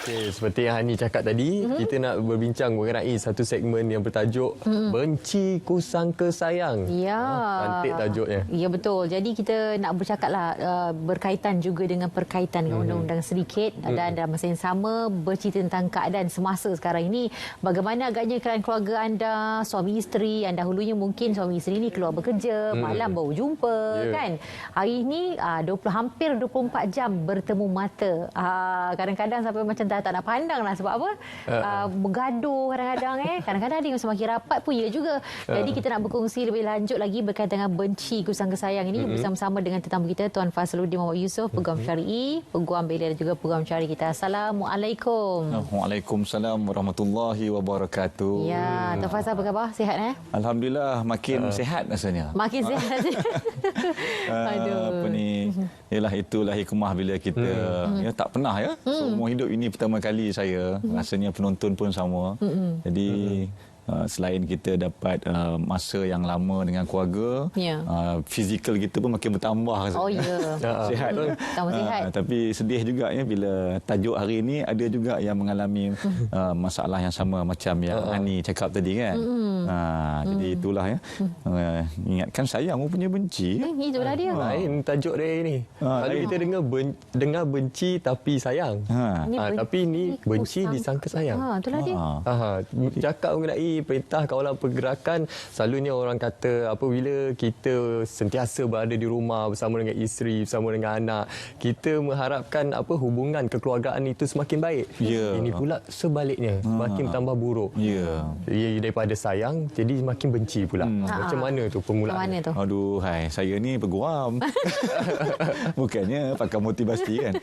Okey, seperti yang Hani cakap tadi, kita nak berbincang mengenai satu segmen yang bertajuk Benci Kusangka Sayang. Ya. Cantik tajuknya. Ya, betul. Jadi kita nak bercakaplah berkaitan juga dengan perkaitan dengan undang-undang sedikit dan dalam masa yang sama bercerita tentang keadaan semasa sekarang ini. Bagaimana agaknya keluarga anda, suami isteri, yang dahulunya mungkin suami isteri ni keluar bekerja, malam baru jumpa, kan? Hari ini hampir 24 jam bertemu mata. Kadang-kadang sampai macam tak nak pandang lah sebab apa? Bergaduh kadang-kadang kadang-kadang dia semakin rapat pun ya juga. Jadi kita nak berkongsi lebih lanjut lagi berkaitan dengan benci kusangka sayang ini bersama-sama dengan tetamu kita Tuan Fazluddin Muhammad Yusof, Peguam Syar'i, Peguam Belia dan juga Peguam Syar'i kita. Assalamualaikum. Waalaikumsalam warahmatullahi wabarakatuh. Ya, Tuan Faz apa khabar? Sihat Alhamdulillah makin sihat rasanya. Makin sihat. Aduh. Apa ni? Yalah, itulah hikmah bila kita tak pernah seumur hidup ini pertama kali saya rasanya penonton pun sama. Jadi selain kita dapat masa yang lama dengan keluarga, fizikal kita pun makin bertambah. Oh ya. Sihat. Tambah sihat. Tapi sedih juga bila tajuk hari ini ada juga yang mengalami masalah yang sama macam yang Hani cakap tadi kan. Jadi itulah ingatkan sayang punya benci. Itulah dia. Lain tajuk dia ini. Kalau kita dengar benci tapi sayang. Tapi ini benci disangka sayang. Itulah dia. Cakap mengenai perintah kawalan pergerakan, selalunya orang kata apabila kita sentiasa berada di rumah bersama dengan isteri, bersama dengan anak, kita mengharapkan hubungan kekeluargaan itu semakin baik. Ini pula sebaliknya, semakin tambah buruk. Daripada sayang jadi makin benci pula. Macam mana tu permulaan? Aduh, saya ni peguam. Bukannya pakar motivasi kan.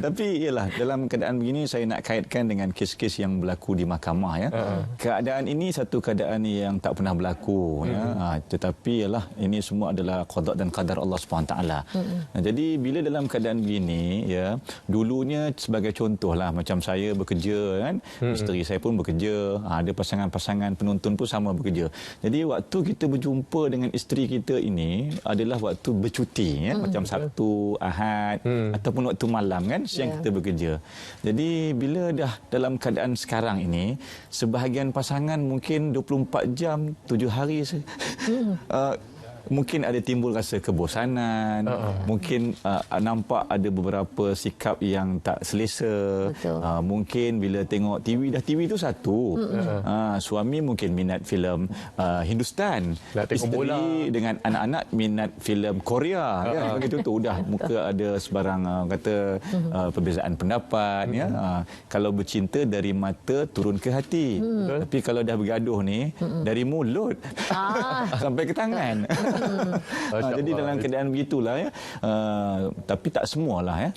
Tapi ialah dalam keadaan begini saya nak kaitkan dengan kes-kes yang berlaku di mahkamah Keadaan ini satu keadaan yang tak pernah berlaku tetapi ialah ini semua adalah qada dan qadar Allah SWT. Jadi bila dalam keadaan begini dulunya sebagai contohlah macam saya bekerja kan, isteri saya pun bekerja, ada pasangan-pasangan penonton pun sama bekerja. Jadi waktu kita berjumpa dengan isteri kita ini adalah waktu bercuti macam Sabtu, Ahad ataupun waktu malam kan, siang kita bekerja. Jadi bila dah dalam keadaan sekarang ini, sebahagian pasangan mungkin 24 jam 7 hari mungkin ada timbul rasa kebosanan, mungkin nampak ada beberapa sikap yang tak selesa. Mungkin bila tengok TV, TV itu satu. Suami mungkin minat filem Hindustan, isteri dengan anak-anak minat filem Korea. Begitu tu dah muka ada sebarang kata perbezaan pendapat. Kalau bercinta dari mata turun ke hati. Tapi kalau dah bergaduh ni dari mulut sampai ke tangan. Jadi dalam keadaan begitulah tapi tak semualah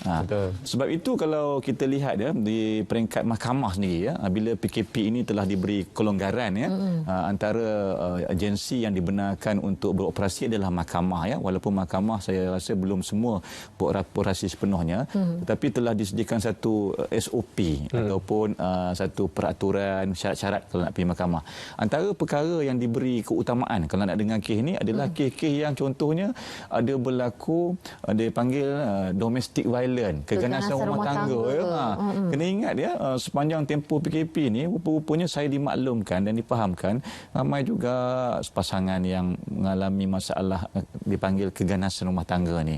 sebab itu kalau kita lihat di peringkat mahkamah sendiri bila PKP ini telah diberi kelonggaran antara agensi yang dibenarkan untuk beroperasi adalah mahkamah walaupun mahkamah saya rasa belum semua beroperasi sepenuhnya tetapi telah disediakan satu SOP ataupun satu peraturan syarat-syarat kalau nak pergi mahkamah. Antara perkara yang diberi keutamaan kalau nak dengar kes ini adalah kes yang contohnya ada berlaku dia panggil domestic violence, keganasan rumah tangga. Kena ingat sepanjang tempoh PKP ni rupa-rupanya saya dimaklumkan dan dipahamkan ramai juga pasangan yang mengalami masalah dipanggil keganasan rumah tangga ni.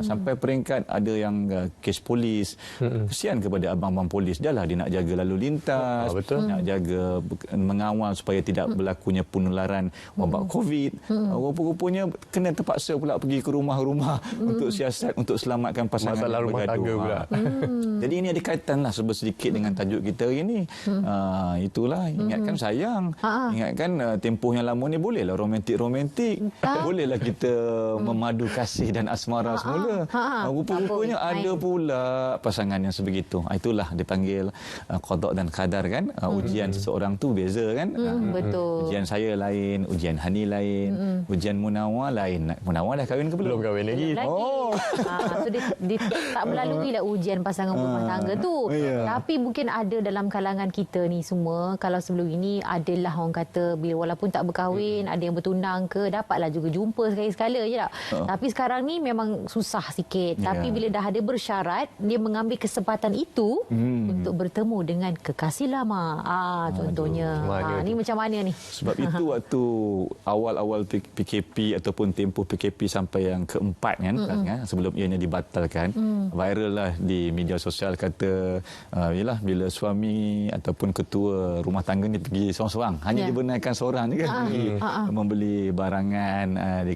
Sampai peringkat ada yang kes polis. Kesian kepada abang-abang polis, dah lah dia nak jaga lalu lintas, nak jaga mengawal supaya tidak berlakunya penularan wabak COVID. Rupanya kena terpaksa pula pergi ke rumah-rumah untuk siasat untuk selamatkan pasangan masalah rumah tangga pula. Jadi ini ada kaitanlah sedikit dengan tajuk kita hari ini. Itulah ingatkan sayang. Ingatkan tempoh yang lama ni bolehlah romantik-romantik. Bolehlah kita memadu kasih dan asmara semula. Rupa-rupanya ada pula pasangan yang sebegitu. Itulah dipanggil qada dan qadar kan. Ujian seseorang tu beza kan. Betul. Ujian saya lain, ujian Hani lain, ujian ujian Munawar lain. Munawar dah kahwin ke belum? Belum kahwin lagi. Oh. So dia tak melalui lah ujian pasangan berumah tangga tu. Tapi mungkin ada dalam kalangan kita ni semua, kalau sebelum ini adalah orang kata bila walaupun tak berkahwin, ada yang bertunang ke, dapatlah juga jumpa sekali-sekala je tak. Tapi sekarang ni memang susah sikit. Tapi bila dah ada bersyarat, dia mengambil kesempatan itu untuk bertemu dengan kekasih lama. Contohnya. Ni macam mana ni? Sebab itu waktu awal-awal PKP ataupun tempoh PKP sampai yang keempat kan, sebelum ianya dibatalkan, viral lah di media sosial kata yalah bila suami ataupun ketua rumah tangga ni pergi seorang-seorang, hanya dibenarkan seorang je kan pergi membeli barangan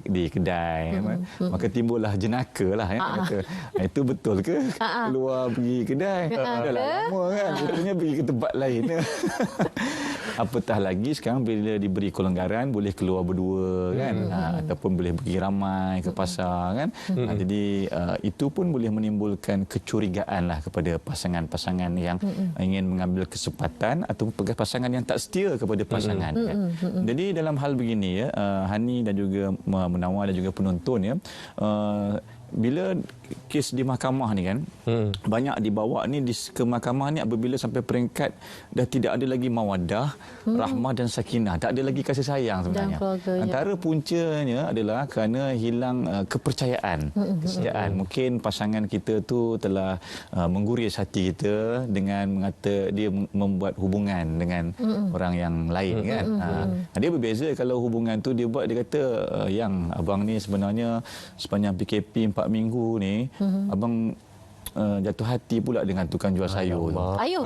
di kedai, maka timbullah jenaka lah kata, itu betul ke keluar pergi kedai? Dah lama kan, rupanya pergi ke tempat lain. Apatah lagi sekarang bila diberi kelonggaran boleh keluar berdua kan, ataupun boleh pergi ramai ke pasar kan. Jadi itu pun boleh menimbulkan kecurigaan lah kepada pasangan-pasangan yang ingin mengambil kesempatan ataupun pasangan yang tak setia kepada pasangan kan. Jadi dalam hal begini Hani dan juga Munawar dan juga penonton bila kes di mahkamah ni kan, banyak dibawa ni ke mahkamah ni apabila sampai peringkat dah tidak ada lagi mawaddah, rahmah dan sakinah, tak ada lagi kasih sayang sebenarnya. Antara puncanya adalah kerana hilang kepercayaan, kesetiaan. Mungkin pasangan kita tu telah mengguris hati kita dengan mengata dia membuat hubungan dengan orang yang lain kan. Dia berbeza kalau hubungan tu dia buat, dia kata yang abang ni sebenarnya sepanjang PKP 4 minggu ni abang jatuh hati pula dengan tukang jual sayur. Ayuh.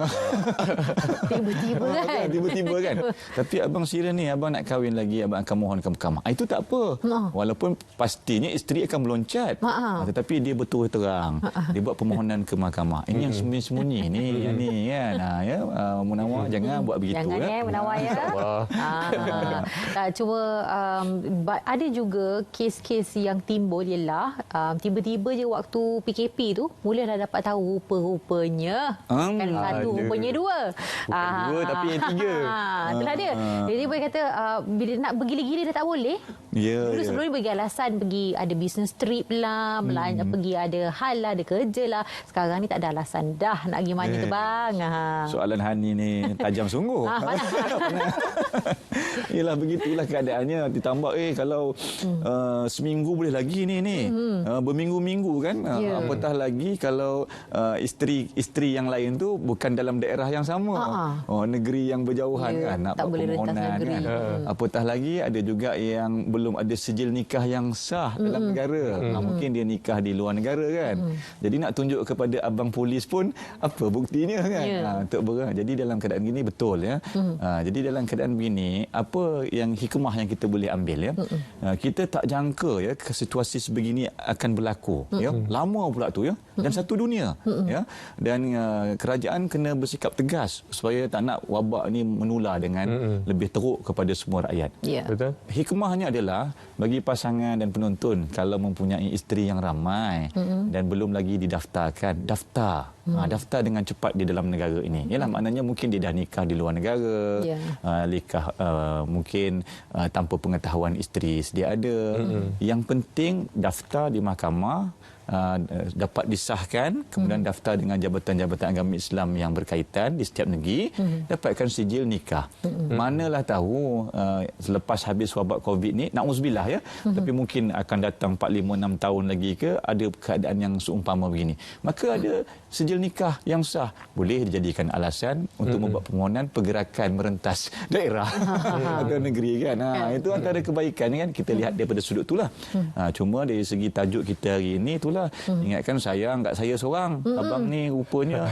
Tiba-tiba kan. Tiba-tiba kan. Tapi abang serius ni, abang nak kahwin lagi, abang akan mohon ke mahkamah. Itu tak apa. Walaupun pastinya isteri akan meloncat. Tetapi dia bertuah terang. Dia buat permohonan ke mahkamah. Ini yang sembunyi-sembunyi ni, yang ni kan. Munawar jangan buat begitu. Jangan Munawar ya. Cuma ada juga kes-kes yang timbul ialah tiba-tiba je waktu PKP tu mulalah dapat tahu rupa-rupanya kan satu, rupanya dua. Dua tapi yang tiga. Itulah dia. Jadi boleh kata bila nak bergila-gila dah tak boleh. Dulu sebelum ni bagi alasan pergi ada business trip lah, pergi ada hal lah, ada kerja lah. Sekarang ni tak ada alasan dah nak pergi mana tu bang. Soalan Hani ni tajam sungguh. Yalah begitulah keadaannya. Ditambah kalau seminggu boleh lagi ni. Berminggu-minggu kan. Apatah lagi kalau isteri yang lain tu bukan dalam daerah yang sama. Negeri yang berjauhan kan, nak tak buat boleh permohonan kan. Apatah lagi ada juga yang belum ada sijil nikah yang sah dalam negara. Mungkin dia nikah di luar negara kan. Jadi nak tunjuk kepada abang polis pun apa buktinya kan. Jadi dalam keadaan gini betul ya. Jadi dalam keadaan begini, apa yang hikmah yang kita boleh ambil ya. Kita tak jangka ya situasi sebegini akan berlaku ya. Lama pula tu ya. Dan satu dunia ya. Dan kerajaan kena bersikap tegas supaya tak nak wabak ni menular dengan lebih teruk kepada semua rakyat. Betul. Hikmahnya adalah bagi pasangan dan penonton kalau mempunyai isteri yang ramai dan belum lagi didaftarkan, daftar dengan cepat di dalam negara ini. Ialah maknanya mungkin dia dah nikah di luar negara, nikah mungkin tanpa pengetahuan isteri sedia ada. Yang penting daftar di mahkamah, dapat disahkan, kemudian daftar dengan jabatan-jabatan agama Islam yang berkaitan di setiap negeri, dapatkan sijil nikah. Manalah tahu selepas habis wabak Covid ni, na'udzubillah ya, tapi mungkin akan datang 4, 5, 6 tahun lagi ke, ada keadaan yang seumpama begini. Maka ada sijil nikah yang sah, boleh dijadikan alasan untuk membuat permohonan pergerakan merentas daerah atau negeri kan. Itu antara kebaikan kan, kita lihat daripada sudut itulah. Cuma dari segi tajuk kita hari ini itulah, ingatkan sayang tak saya seorang. Abang ni rupanya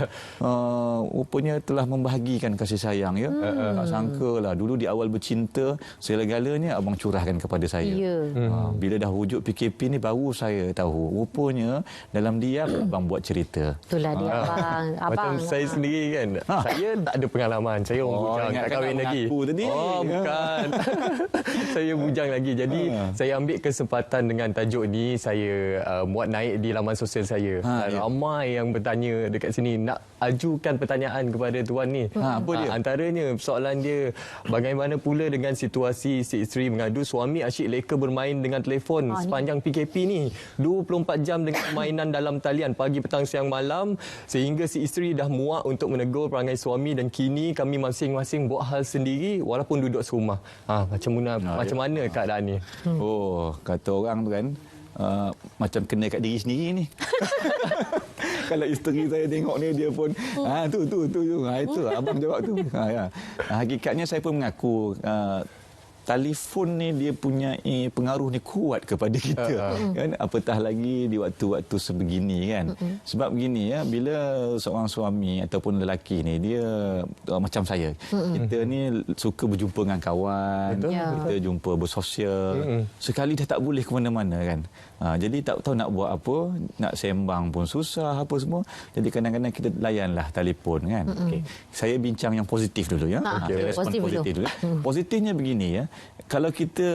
telah membahagikan kasih sayang ya. Tak sangkalah dulu di awal bercinta segala-galanya abang curahkan kepada saya. Bila dah wujud PKP ni baru saya tahu rupanya dalam diam abang buat cerita. Itulah dia abang. Macam saya sendiri kan. Saya tak ada pengalaman. Saya orang bujang, tak kahwin lagi. Tadi. Bukan. Saya bujang lagi. Jadi saya ambil kesempatan dengan tajuk ni, saya muat naik naik di laman sosial saya. Ramai yang bertanya dekat sini, nak ajukan pertanyaan kepada tuan ni. Apa dia? Antaranya soalan dia, bagaimana pula dengan situasi si isteri mengadu suami asyik leka bermain dengan telefon sepanjang PKP ni. 24 jam dengan mainan dalam talian pagi, petang, siang, malam, sehingga si isteri dah muak untuk menegur perangai suami dan kini kami masing-masing buat hal sendiri walaupun duduk serumah. Macam mana keadaan ni? Oh, kata orang tu kan, macam kena kat diri sendiri ni. Kalau isteri saya tengok ni, dia pun tu. Itu abang jawab tu. Ya. Hakikatnya saya pun mengaku telefon ni dia punya pengaruh ni kuat kepada kita, kan, apatah lagi di waktu-waktu sebegini, kan. Sebab begini ya, bila seorang suami ataupun lelaki ni dia macam saya, kita ni suka berjumpa dengan kawan, kita jumpa bersosial, sekali dah tak boleh ke mana-mana, kan. Jadi tak tahu nak buat apa, nak sembang pun susah apa semua. Jadi kadang-kadang kita layanlah telefon, kan. Saya bincang yang positif dulu ya. Saya respon positif dulu. Positifnya begini ya. Kalau kita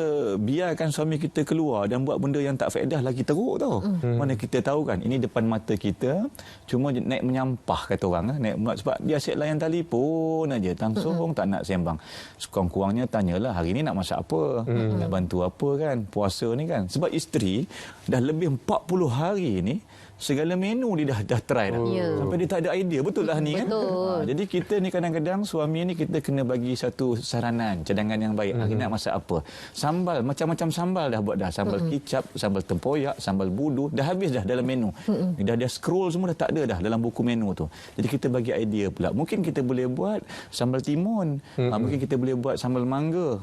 biarkan suami kita keluar dan buat benda yang tak faedah, lagi teruk tau. Mana kita tahu kan, ini depan mata kita, cuma naik menyampah kata orang, naik sebab dia asyik layan telefon aja, langsung tak nak sembang. Sekurang-kurangnya tanyalah hari ni nak masak apa, nak bantu apa, kan, puasa ni, kan. Sebab isteri dah lebih 40 hari ni segala menu dia dah try dah. Sampai dia tak ada idea. Betul lah ni, kan? Jadi kita ni kadang-kadang suami ni kita kena bagi satu saranan, cadangan yang baik. Hari nak masak apa? Sambal, macam-macam sambal dah buat dah. Sambal kicap, sambal tempoyak, sambal budu, dah habis dah dalam menu. Dah scroll semua dah tak ada dah dalam buku menu tu. Jadi kita bagi idea pula. Mungkin kita boleh buat sambal timun. Mungkin kita boleh buat sambal mangga.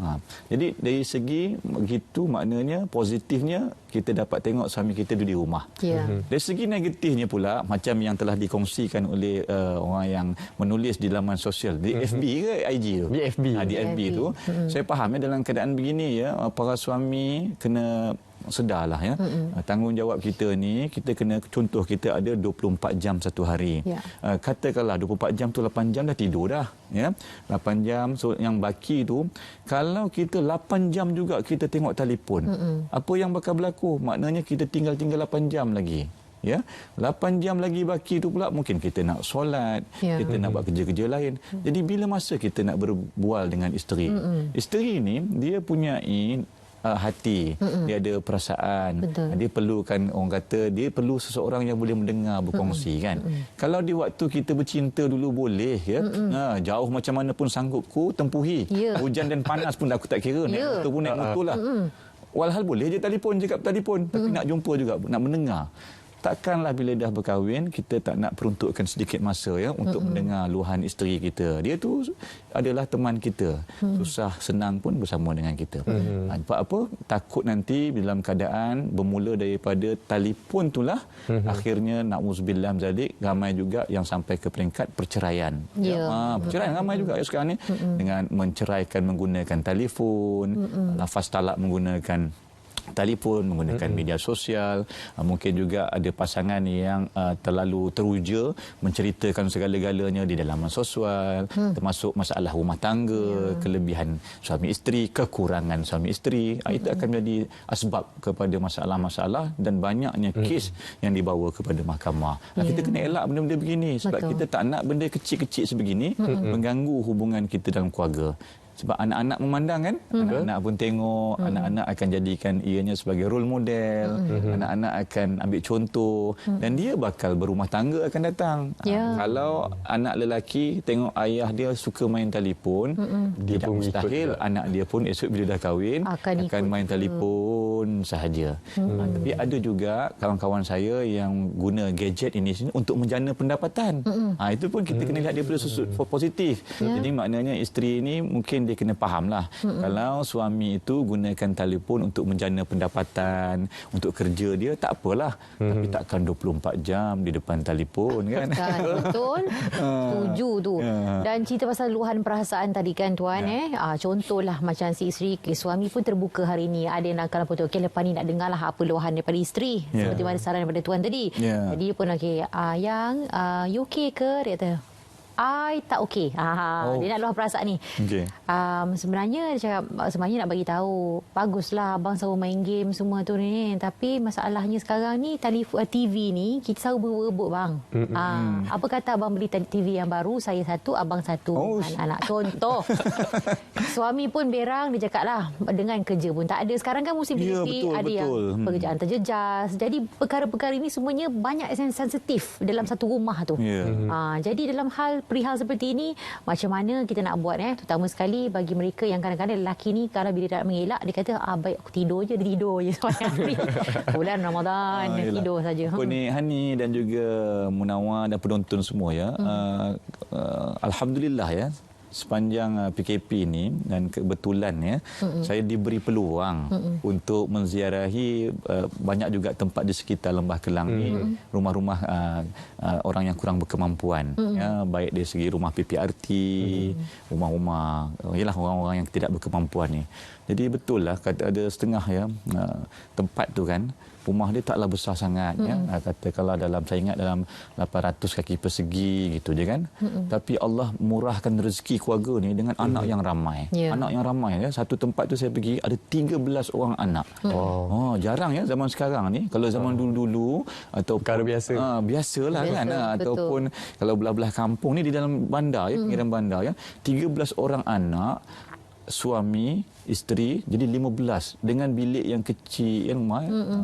Jadi dari segi begitu, maknanya positifnya kita dapat tengok suami kita duduk di rumah. Dari segi negatifnya pula, macam yang telah dikongsikan oleh orang yang menulis di laman sosial di FB ke IG tu? Di FB. Di FB tu. Saya faham ya, dalam keadaan begini ya, para suami kena sedarlah ya. Tanggungjawab kita ni, kita kena, contoh kita ada 24 jam satu hari. Katakanlah 24 jam tu 8 jam dah tidur dah ya. 8 jam, so yang baki tu kalau kita 8 jam juga kita tengok telefon, apa yang bakal berlaku? Maknanya kita tinggal 8 jam lagi. Ya, 8 jam lagi baki tu pula mungkin kita nak solat, kita nak buat kerja-kerja lain. Jadi bila masa kita nak berbual dengan isteri? Isteri ni dia punya hati, dia ada perasaan. Dia perlukan, orang kata, dia perlu seseorang yang boleh mendengar, berkongsi, kan. Kalau di waktu kita bercinta dulu boleh ya, jauh macam mana pun sanggup ku tempuhi. Hujan dan panas pun aku tak kira, naik motor pun naik motor lah. Walhal boleh je telefon, cakap telefon, tapi nak jumpa juga, nak mendengar. Takkanlah bila dah berkahwin kita tak nak peruntukkan sedikit masa ya untuk mendengar luahan isteri kita. Dia tu adalah teman kita. Susah senang pun bersama dengan kita. Sebab apa? Takut nanti dalam keadaan bermula daripada telefon itulah akhirnya na'udzubillah zalik, ramai juga yang sampai ke peringkat perceraian. Perceraian ramai juga ya sekarang ni dengan menceraikan menggunakan telefon, lafaz talak menggunakan telefon, menggunakan media sosial. Mungkin juga ada pasangan yang terlalu teruja menceritakan segala-galanya di laman sosial, termasuk masalah rumah tangga, kelebihan suami isteri, kekurangan suami isteri. Itu akan menjadi asbab kepada masalah-masalah dan banyaknya kes yang dibawa kepada mahkamah. Kita kena elak benda-benda begini sebab kita tak nak benda kecil-kecil sebegini mengganggu hubungan kita dalam keluarga. Sebab anak-anak memandang, kan, anak-anak pun tengok, anak-anak akan jadikan ianya sebagai role model, anak-anak akan ambil contoh dan dia bakal berumah tangga akan datang. Kalau anak lelaki tengok ayah dia suka main telefon, dia tak mustahil anak dia pun esok bila dah kahwin akan main telefon sahaja. Tapi ada juga kawan-kawan saya yang guna gadget ini untuk menjana pendapatan. Itu pun kita kena lihat daripada sudut positif. Jadi maknanya isteri ini mungkin dia kena fahamlah, kalau suami itu gunakan telefon untuk menjana pendapatan, untuk kerja dia, tak apalah. Tapi takkan 24 jam di depan telefon, kan? Betul. Setuju tu. Dan cerita pasal luahan perasaan tadi, kan, Tuan. Contohlah macam si isteri, suami pun terbuka hari ini. Ada yang nak kalau betul, okey, lepas ni nak dengarlah apa luahan daripada isteri. Seperti mana saran daripada Tuan tadi. Jadi dia pun okey, yang you okey ke? Dia kata, I tak okey. Dia nak luah perasaan ni. Okey. Sebenarnya dia cakap sebenarnya nak bagi tahu baguslah abang selalu main game semua tu ni, tapi masalahnya sekarang ni TV ni kita selalu berebut bang. Apa kata abang beli TV yang baru, saya satu, abang satu, anak-anak. Contoh. Suami pun berang, dia cakap lah dengan kerja pun tak ada. Sekarang kan musim PKP, ada yang pekerjaan terjejas. Jadi perkara-perkara ini semuanya banyak yang sensitif dalam satu rumah tu. Jadi dalam perihal seperti ini, macam mana kita nak buat terutama sekali bagi mereka yang kadang-kadang lelaki ni kalau bila dia nak mengelak, dia kata baik aku tidur je, dia tidur je sepanjang hari. Bulan Ramadan dia tidur saja. Ni Hani dan juga Munawar dan penonton semua ya. Alhamdulillah ya, sepanjang PKP ini dan kebetulan ya, saya diberi peluang untuk menziarahi banyak juga tempat di sekitar Lembah Kelang ni, rumah-rumah orang yang kurang berkemampuan, ya, baik dari segi rumah PPRT, rumah-rumah ialah orang-orang yang tidak berkemampuan ni. Jadi betul lah kata ada setengah ya tempat tu kan, rumah dia taklah besar sangat ya. Kata kalau dalam, saya ingat dalam 800 kaki persegi gitu je kan. Tapi Allah murahkan rezeki keluarga ni dengan anak yang ramai. Anak yang ramai ya. Satu tempat tu saya pergi ada 13 orang anak. Jarang ya zaman sekarang ni. Kalau zaman dulu-dulu atau perkara biasa. Biasalah kan. Ataupun kalau belah-belah kampung ni di dalam bandar ya, pinggiran bandar ya. 13 orang anak, suami, isteri, jadi 15 dengan bilik yang kecil yang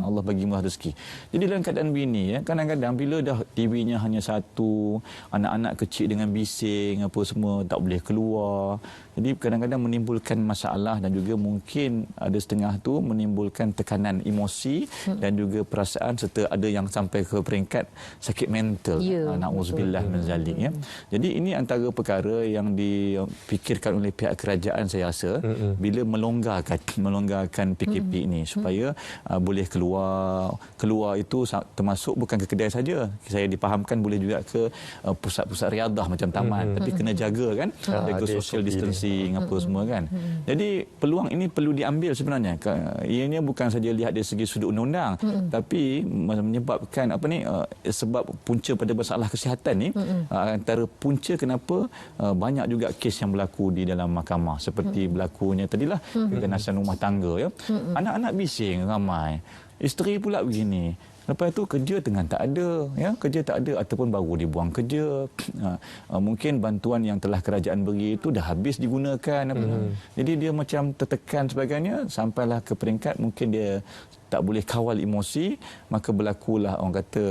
Allah bagi murah rezeki. Jadi dalam keadaan begini ya, kadang-kadang bila dah TV-nya hanya satu, anak-anak kecil dengan bising apa semua tak boleh keluar. Jadi kadang-kadang menimbulkan masalah dan juga mungkin ada setengah tu menimbulkan tekanan emosi dan juga perasaan serta ada yang sampai ke peringkat sakit mental. Na'udzubillah min zalik ya. Jadi ini antara perkara yang dipikirkan oleh pihak kerajaan saya rasa bila melonggarkan PKP ini supaya boleh keluar itu termasuk bukan ke kedai saja. Saya dipahamkan boleh juga ke pusat-pusat riadah macam taman, tapi kena jaga kan, jaga social distancing apa semua kan. Jadi peluang ini perlu diambil sebenarnya. Ianya bukan saja lihat dari segi sudut undang-undang, tapi menyebabkan sebab punca pada masalah kesihatan ni, antara punca kenapa banyak juga kes yang berlaku di dalam mahkamah seperti berlakunya tadilah keganasan rumah tangga ya. Anak-anak bising ramai. Isteri pula begini. Lepas tu kerja tengah tak ada ya, kerja tak ada ataupun baru dibuang kerja. Mungkin bantuan yang telah kerajaan beri itu dah habis digunakan Jadi dia macam tertekan sebagainya sampailah ke peringkat mungkin dia tak boleh kawal emosi, maka berlakulah orang kata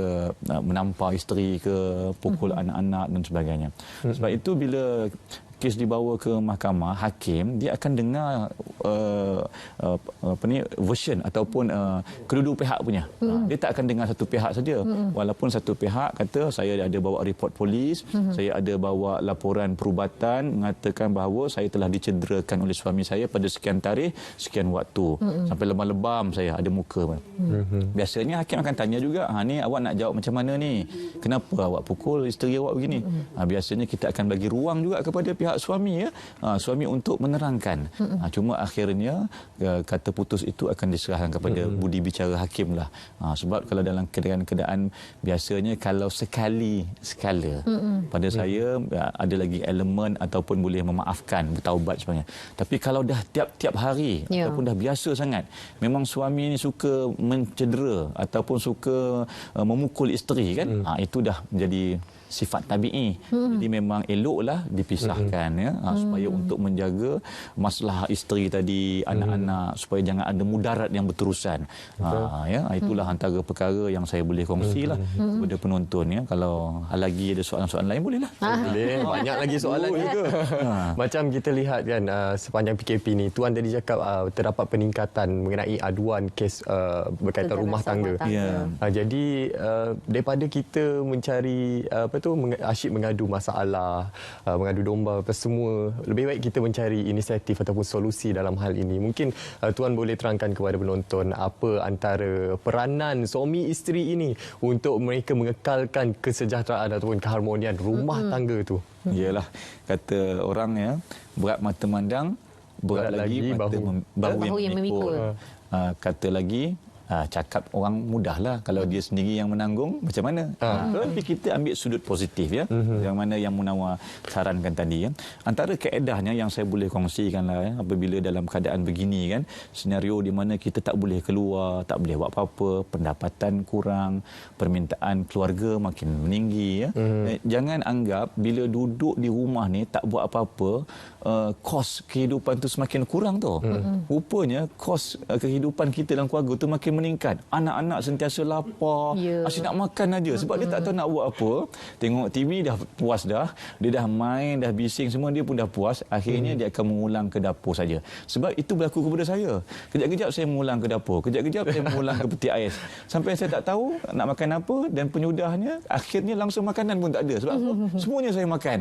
menampar isteri ke, pukul anak-anak dan sebagainya. Sebab itu bila kes dibawa ke mahkamah, hakim dia akan dengar version ataupun kedua-dua pihak punya. Dia tak akan dengar satu pihak saja. Walaupun satu pihak kata saya ada bawa report polis, saya ada bawa laporan perubatan mengatakan bahawa saya telah dicederakan oleh suami saya pada sekian tarikh, sekian waktu. Sampai lebam-lebam saya ada muka. Biasanya hakim akan tanya juga, ni awak nak jawab macam mana ni? Kenapa awak pukul isteri awak begini? Biasanya kita akan bagi ruang juga kepada pihak suami ya, suami untuk menerangkan. Cuma akhirnya kata putus itu akan diserahkan kepada budi bicara hakim lah. Sebab kalau dalam keadaan biasanya kalau sekala pada saya ada lagi elemen ataupun boleh memaafkan, bertaubat sebenarnya. Tapi kalau dah tiap-tiap hari ataupun dah biasa sangat, memang suami ni suka mencedera ataupun suka memukul isteri kan, itu dah menjadi sifat tabi'i. Jadi memang eloklah dipisahkan ya, supaya untuk menjaga masalah isteri tadi, anak-anak, supaya jangan ada mudarat yang berterusan. Ya, itulah antara perkara yang saya boleh kongsilah kepada penonton ya. Kalau lagi ada soalan-soalan lain bolehlah. Boleh, banyak lagi soalan juga. Macam kita lihat kan sepanjang PKP ni, Tuan tadi cakap terdapat peningkatan mengenai aduan kes berkaitan rumah tangga. Jadi daripada kita mencari asyik mengadu masalah, mengadu domba apa semua, lebih baik kita mencari inisiatif ataupun solusi dalam hal ini. Mungkin Tuan boleh terangkan kepada penonton apa antara peranan suami isteri ini untuk mereka mengekalkan kesejahteraan ataupun keharmonian rumah tangga tu. Iyalah, kata orang ya, berat mata memandang, berat lagi mata bahu yang memikul. Kata lagi, cakap orang mudahlah kalau dia sendiri yang menanggung macam mana. Tapi kita ambil sudut positif ya. Yang mana yang Munawar sarankan tadi ya. Antara kaedahnya yang saya boleh kongsikanlah ya, apabila dalam keadaan begini kan, senario di mana kita tak boleh keluar, tak boleh buat apa-apa, pendapatan kurang, permintaan keluarga makin meninggi ya. Jangan anggap bila duduk di rumah ni tak buat apa-apa, kos kehidupan tu semakin kurang tu. Rupanya kos kehidupan kita dalam keluarga tu makin meningkat. Anak-anak sentiasa lapar, asyik nak makan aja sebab dia tak tahu nak buat apa. Tengok TV dah puas dah, dia dah main, dah bising semua, dia pun dah puas. Akhirnya dia akan mengulang ke dapur saja. Sebab itu berlaku kepada saya. Kejap-kejap saya mengulang ke dapur, kejap-kejap saya mengulang ke peti ais. Sampai saya tak tahu nak makan apa dan penyudahnya akhirnya langsung makanan pun tak ada. Sebab apa? Semuanya saya makan.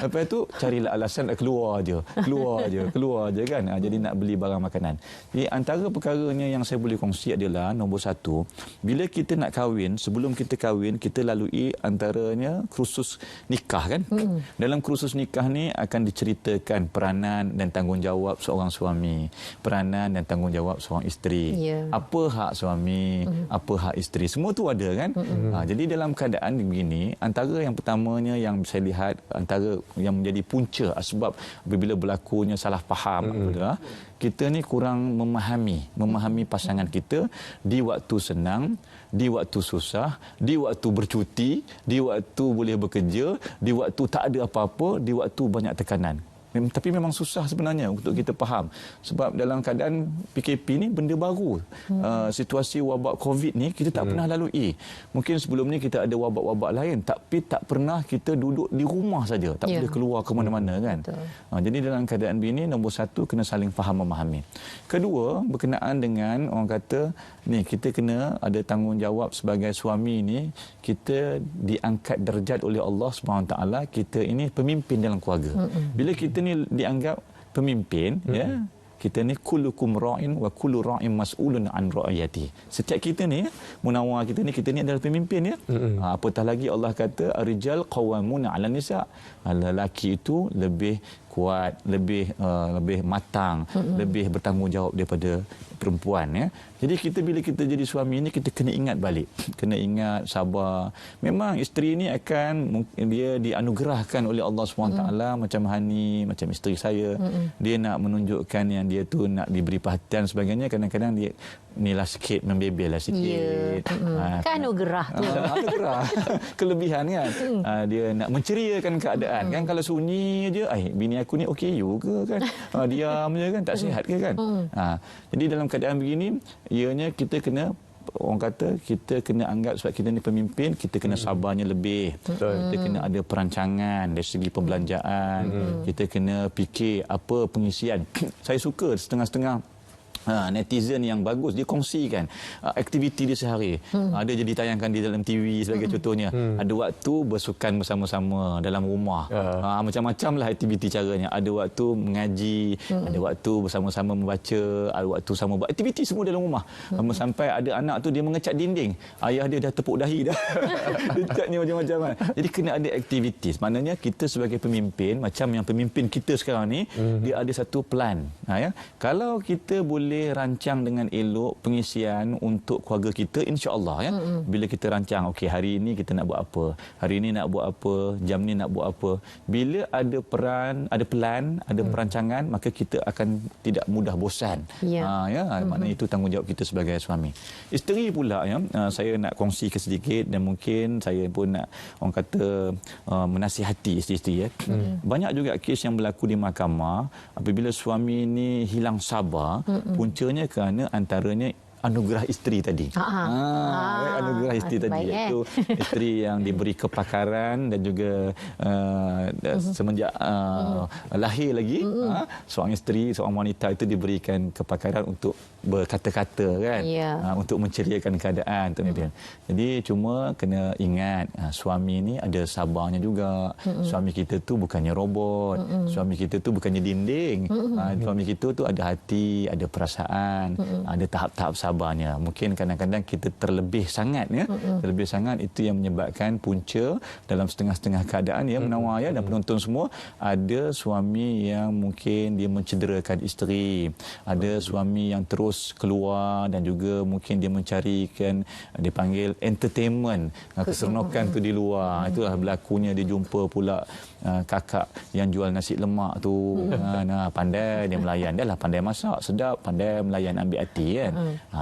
Lepas tu carilah alasan nak keluar je kan. Jadi nak beli barang makanan. Jadi antara perkaranya yang saya boleh kongsi adalah nombor satu, bila kita nak kahwin, sebelum kita kahwin, kita lalui antaranya kursus nikah kan. Dalam kursus nikah ni akan diceritakan peranan dan tanggungjawab seorang suami, peranan dan tanggungjawab seorang isteri. Apa hak suami, apa hak isteri, semua tu ada kan. Jadi dalam keadaan begini, antara yang pertamanya yang saya lihat, antara yang menjadi punca sebab apabila berlakunya salah faham adalah kita ni kurang memahami pasangan kita di waktu senang, di waktu susah, di waktu bercuti, di waktu boleh bekerja, di waktu tak ada apa-apa, di waktu banyak tekanan. Tapi memang susah sebenarnya untuk kita faham. Sebab dalam keadaan PKP ni benda baru. Situasi wabak COVID ni kita tak pernah lalui. Mungkin sebelum ni kita ada wabak-wabak lain, tapi tak pernah kita duduk di rumah saja. Tak boleh keluar ke mana-mana kan. Jadi dalam keadaan begini, nombor satu, kena saling faham memahami. Kedua, berkenaan dengan orang kata, ni kita kena ada tanggungjawab sebagai suami ni, kita diangkat darjat oleh Allah SWT, kita ini pemimpin dalam keluarga. Bila kita ni dianggap pemimpin, ya, kita ni kullukum ra'in wa kullu ra'in mas'ulun an ra'iyati. Setiap kita ni, Munawar kita ni adalah pemimpin ya. Apatah lagi Allah kata ar-rijal qawwamuna 'alan nisa. Lelaki itu lebih kuat, lebih matang, lebih bertanggungjawab daripada perempuan ya. Jadi bila kita jadi suami ni, kita kena ingat balik, kena ingat sabar. Memang isteri ni dia dianugerahkan oleh Allah SWT macam Hani, macam isteri saya. Dia nak menunjukkan yang dia tu nak diberi perhatian sebagainya, kadang-kadang dia inilah sikit, membebel lah sikit. Kan anugerah tu. Anugerah. Kelebihan kan. Dia nak menceriakan keadaan kan. Kalau sunyi aja, bini aku ni okey ke kan. Diam je kan, tak sihat ke kan. Jadi dalam keadaan begini, ianya kita kena, orang kata, kita kena anggap sebab kita ni pemimpin, kita kena sabarnya lebih. Kita kena ada perancangan dari segi pembelanjaan. Kita kena fikir apa pengisian. Saya suka setengah-setengah netizen yang bagus, dia kongsikan aktiviti dia sehari. Ada je ditayangkan di dalam TV sebagai contohnya. Ada waktu bersukan bersama-sama dalam rumah. Macam-macam lah aktiviti caranya. Ada waktu mengaji, ada waktu bersama-sama membaca, ada waktu sama buat aktiviti semua dalam rumah. Sampai ada anak tu dia mengecat dinding. Ayah dia dah tepuk dahi dah. Dia catnya macam-macam kan. Jadi kena ada aktiviti. Maknanya kita sebagai pemimpin, macam yang pemimpin kita sekarang ni, dia ada satu plan. Ya. Kalau kita boleh rancang dengan elok pengisian untuk keluarga kita, insya-Allah ya. Bila kita rancang, okey, hari ini kita nak buat apa, hari ini nak buat apa, jam ni nak buat apa. Bila ada peran, ada plan, ada perancangan, maka kita akan tidak mudah bosan. Maknanya itu tanggungjawab kita sebagai suami. Isteri pula ya, saya nak kongsikan sedikit dan mungkin saya pun nak, orang kata, menasihati isteri-isteri ya. Banyak juga kes yang berlaku di mahkamah apabila suami ini hilang sabar. Puncanya kerana antaranya anugerah isteri tadi. Anugerah isteri tadi, iaitu isteri yang diberi kepakaran dan juga semenjak lahir lagi, seorang isteri, seorang wanita itu diberikan kepakaran untuk berkata-kata kan, untuk menceriakan keadaan. Jadi cuma kena ingat, suami ni ada sabarnya juga. Suami kita tu bukannya robot, suami kita tu bukannya dinding. Suami kita tu ada hati, ada perasaan, ada tahap-tahap sabar sabarnya. Mungkin kadang-kadang kita terlebih sangat ya. Terlebih sangat itu yang menyebabkan punca dalam setengah-setengah keadaan ya menawar ya, dan penonton semua ada suami yang mungkin dia mencederakan isteri, ada suami yang terus keluar dan juga mungkin dia mencarikan dipanggil entertainment, keseronokan tu di luar. Itulah berlakunya dia jumpa pula kakak yang jual nasi lemak tu. Pandai dia melayan, dia lah pandai masak sedap, pandai melayan ambil hati kan.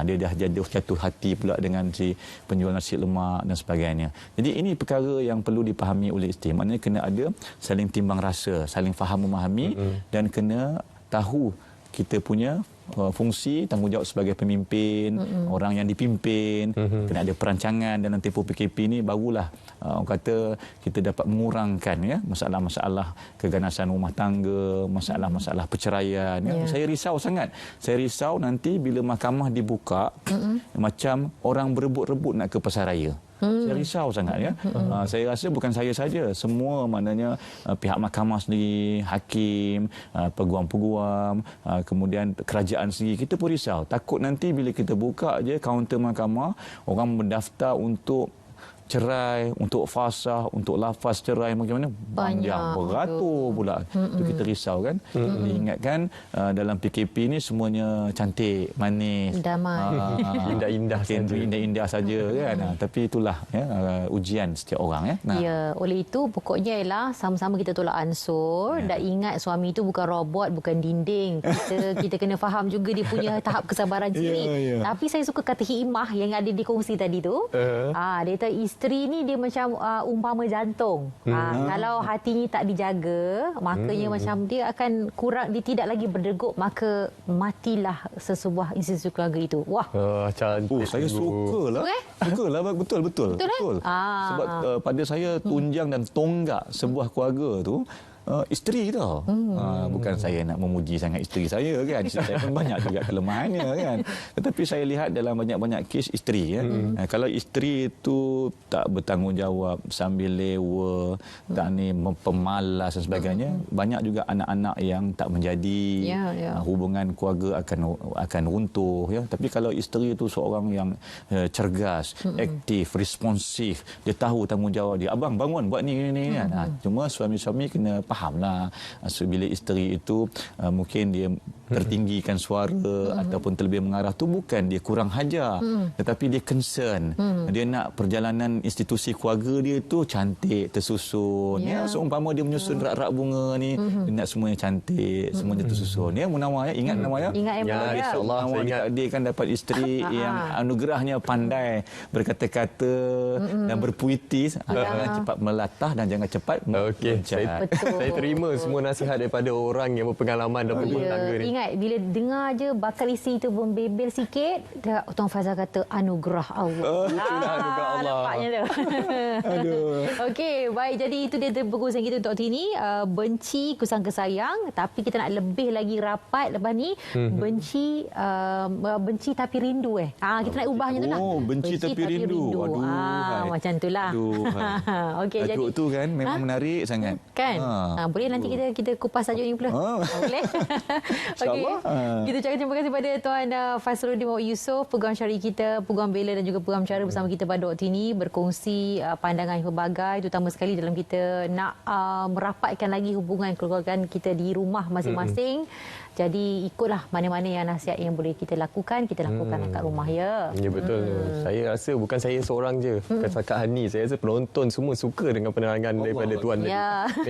Dia dah jatuh hati pula dengan si penjual nasi lemak dan sebagainya. Jadi ini perkara yang perlu dipahami oleh isteri. Maknanya kena ada saling timbang rasa, saling faham memahami, dan kena tahu kita punya fungsi, tanggungjawab sebagai pemimpin, orang yang dipimpin, kena ada perancangan dalam tempoh PKP ni, barulah orang kata kita dapat mengurangkan ya masalah-masalah keganasan rumah tangga, masalah-masalah perceraian. Ya. Saya risau sangat. Saya risau nanti bila mahkamah dibuka macam orang berebut-rebut nak ke pasaraya. Saya risau sangat ya. Saya rasa bukan saya saja, semua maknanya pihak mahkamah sendiri, hakim, peguam-peguam, kemudian kerajaan sendiri, kita pun risau. Takut nanti bila kita buka je kaunter mahkamah, orang mendaftar untuk cerai, untuk fasah, untuk lafaz cerai macam mana? Panjang, beratur pula. Itu kita risau kan. Diingatkan dalam PKP ni semuanya cantik, manis, damai, indah-indah saja kan. Tapi itulah ya, ujian setiap orang ya. Ya, oleh itu pokoknya ialah sama-sama kita tolak ansur dan ingat suami itu bukan robot, bukan dinding. Kita kena faham juga dia punya tahap kesabaran sendiri. Tapi saya suka kata hikmah yang ada di kongsi tadi tu. Dia kata isteri ni dia macam umpama jantung. Kalau hatinya tak dijaga, makanya macam dia akan kurang, dia tidak lagi berdegup, maka matilah sesebuah institusi keluarga itu. Wah. Cantik. Saya sukalah. Sukalah, betul. Sebab pada saya tunjang dan tonggak sebuah keluarga tu isteri tau. Bukan saya nak memuji sangat isteri saya kan. Saya pun banyak juga kelemahannya kan. Tetapi saya lihat dalam banyak-banyak kes isteri ya. Kalau isteri itu tak bertanggungjawab, sambil lewa, tak ni pemalas dan sebagainya, banyak juga anak-anak yang tak menjadi, hubungan keluarga akan runtuh ya. Tapi kalau isteri itu seorang yang cergas, aktif, responsif, dia tahu tanggungjawab dia. Abang bangun buat ni kan. Cuma suami-suami kena fahamlah, bila isteri itu mungkin dia tertinggikan suara ataupun terlebih mengarah tu bukan dia kurang hajar, tetapi dia concern. Dia nak perjalanan institusi keluarga dia tu cantik, tersusun. Ya, seumpama dia menyusun rak-rak bunga ni, dia nak semuanya cantik, semuanya tersusun. Ya, Munawar ya, ingat Munawar ya. Ingat insya-Allah saya ditakdirkan dapat isteri yang anugerahnya pandai berkata-kata dan berpuitis, jangan cepat melatah dan jangan cepat mencat. Saya terima semua nasihat daripada orang yang berpengalaman dalam rumah tangga ni. Ingat, bila dengar je bakal isi itu membebel sikit, Tuan Faizal kata anugerah Allah. Anugerah Allah. Nampaknya tu. Okey, baik. Jadi itu dia perkongsian kita untuk hari ini. Benci, kusangka sayang. Tapi kita nak lebih lagi rapat lepas ni. Benci tapi rindu kita nak ubahnya tu lah. Benci tapi rindu. Macam tu lah. Okey, jadi tu kan memang menarik sangat. Kan? Boleh nanti kita kupas tajuk ni pula. Boleh? Okey. Kita ucapkan terima kasih kepada Tuan Fazrudin Muhammad Yusof, Peguam Syar'i kita, Peguam Bela dan juga Peguam Cara bersama kita pada waktu ini, berkongsi pandangan yang pelbagai, terutama sekali dalam kita nak merapatkan lagi hubungan kekeluargaan kita di rumah masing-masing. Jadi ikutlah mana-mana yang nasihat yang boleh kita lakukan kat rumah ya. Ya betul. Saya rasa bukan saya seorang je. Bukan setakat Hani. Saya rasa penonton semua suka dengan penerangan daripada Tuan tadi.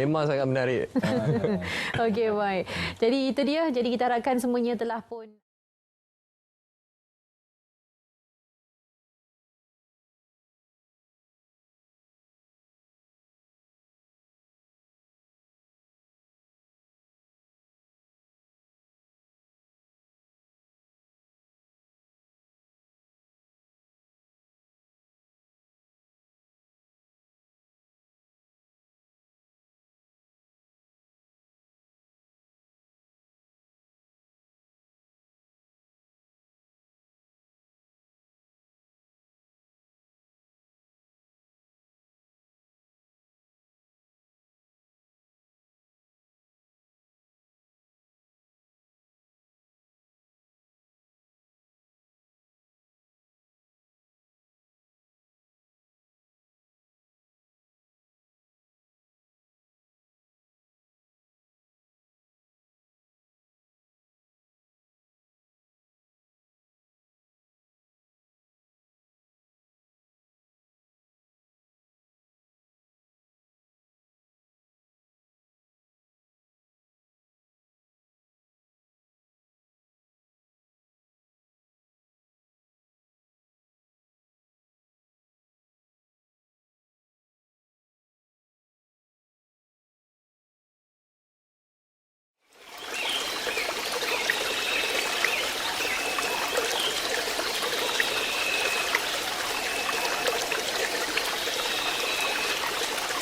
Memang sangat menarik. Okey, baik. Jadi itu dia. Jadi kita harapkan semuanya telah pun